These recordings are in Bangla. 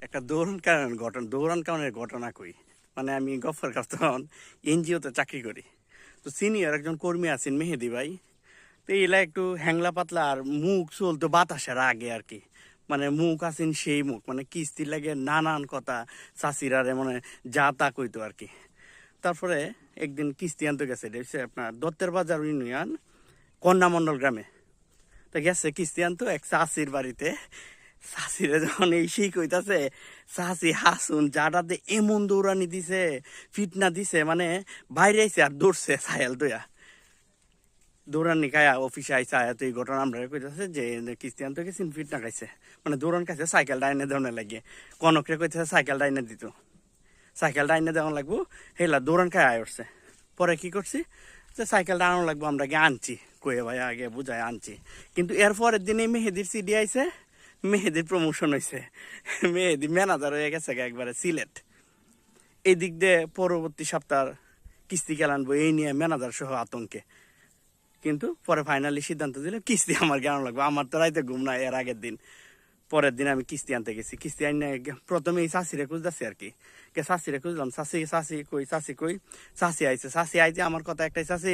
একটা দৌড়ান কারণের ঘটনা কই। মানে আমি গফরগাঁও তখন এনজিওতে চাকরি করি। তো সিনিয়র একজন কর্মী আছেন মেহেদি ভাই। তো এলা একটু হ্যাংলা পাতলা আর মুখ চলতো বাতাসের আগে আর কি। মানে মুখ আছেন সেই মুখ, মানে কিস্তি লাগে নানান কথা চাষিরারে মানে যা তা কইতো আর কি। তারপরে একদিন কিস্তি আনতে গেছে, এটা হচ্ছে আপনার দত্তের বাজার ইউনিয়ন কন্যামণ্ডল গ্রামে। তো গেছে কিস্তি আনতো এক চাষির বাড়িতে। চাষিরে যখন এই সেই কইতাছে, চাষি হাসুন জাটাতে এমন দৌড়ানি দিছে, ফিটনা দিছে, মানে বাইরে আইছে আর দৌড়ছে সায়াল দইয়া। দৌড়ানি খায়া অফিসে আইসা আয়া তো এই ঘটনা আমরা কইতাছে যে কিস্তি আনতে গেছেন ফিটনা খাইছে, মানে দৌড়ান খাইছে সাইকেল ডাইনে দেওয়ানে লাগে। কনকরে কইতেছে সাইকেল ডাইনে দিত, সাইকেল ডাইনে দেওয়ান লাগবো, হেলা দৌড়ান খায় আয় উঠছে। পরে কি করছি যে সাইকেলটা আনানো লাগবো, আমরা গিয়ে আনছি, কয়ে ভাই আগে বুঝায় আনছি। কিন্তু এর পরের দিনে মেহেদির সিডি আইছে, মেহেদির প্রমোশন হয়েছে, মেহেদি ম্যানেজার হয়ে গেছে একবারে সিলেট। এই দিক দিয়ে পরবর্তী সপ্তাহ কিস্তি কেলানবো এই নিয়ে ম্যানেজার সহ আতঙ্কে। কিন্তু পরে ফাইনালি সিদ্ধান্ত দিল কিস্তি আমার কেন লাগবে। আমার তো রাইতে ঘুম নাই এর আগের দিন। পরের দিন আমি কিস্তি আনতে গেছি, কিস্তি আইনে প্রথমে এই চাষিরে খুঁজতেছি আর কি। চাষিরে খুঁজলাম, চাষি কই চাষি আইছে। চাষি আইতে আমার কথা একটাই, চাষি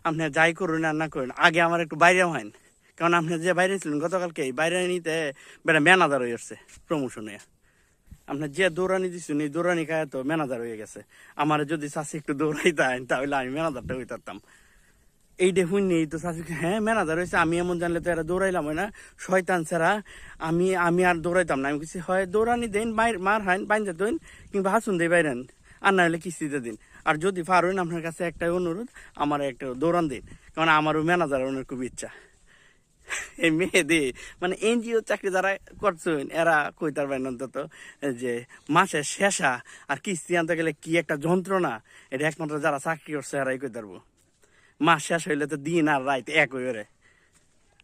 আপনি যাই করুন আর না করুন, আগে আমার একটু বাইরে হন, কারণ আপনি যে বাইরে ছিলেন গতকালকে বাইরে নিতে বেটা ম্যানেজার হয়ে আসছে প্রমোশন হয়ে। আপনার যে দৌড়ানি দিচ্ছেন এই দৌড়ানি খায় তো ম্যানেজার হয়ে গেছে। আমার যদি চাষি একটু দৌড়াইতেন তাহলে আমি ম্যানেজারটা হইতাম। এই দেখুন নেই তো চাষি, হ্যাঁ ম্যানেজার হয়েছে, আমি এমন জানলে তো এরা দৌড়াইলাম হয় না, শয়তান ছাড়া আমি আর দৌড়াইতাম না। আমি কিছু হয় দৌড়ানি দেন, মার হাইন বাইন্দা দেন, কিংবা হাসুন দেয় বাইরেন, আর না হলে কিস্তিতে দিন। আর যদি পারেন আপনার কাছে একটাই অনুরোধ, আমার একটা দৌড়ান দিন, কারণ আমারও ম্যানেজার অনেক খুব ইচ্ছা। এই মেয়েদি মানে এনজিও চাকরি যারা করছেন এরা কইতার পারেন অন্তত যে মাসের শেষা আর কিস্তি আনতে গেলে কি একটা যন্ত্রণা, এটা একমাত্র যারা চাকরি করছে এরাই কইতে পারবো। মাস শেষ হইলে তো দিন আর রাত এক হয়ে।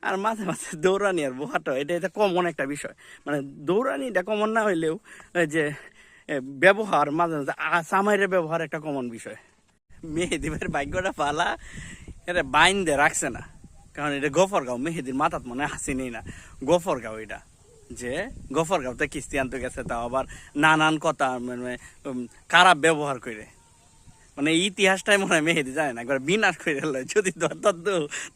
আর মাঝে মাঝে দৌড়ানি আর বোহাটা এটা কমন একটা বিষয়। মানে দৌড়ানিটা কমন না হইলেও যে ব্যবহার মাঝে মাঝে সামাইরের ব্যবহার একটা কমন বিষয়। মেহেদিবের ভাগ্যটা পালা, এটা বাইন দিয়ে রাখছে না, কারণ এটা গফরগাঁও, মেহেদির মাথাত মনে হাসি নেই না গফরগাঁও। এটা যে গফরগাঁওতে কিস্তি আনতে গেছে, তাও আবার নানান কথা মানে খারাপ ব্যবহার করে, মানে ইতিহাসটাই মনে হয় মেহেদি জানে না, একবার বিনাশ করে গেল। যদি ধরতাম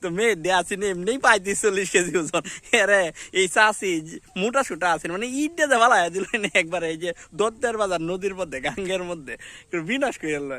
তো মেহেদি আসেনি এমনি 35-40 কেজি ওজন। এরে এই চাষি মোটা সুটা আছেন, মানে ইটটা যে ভালো দিল একবার এই যে দত্তের বাজার নদীর মধ্যে গাঙ্গের মধ্যে বিনাশ করে গেল।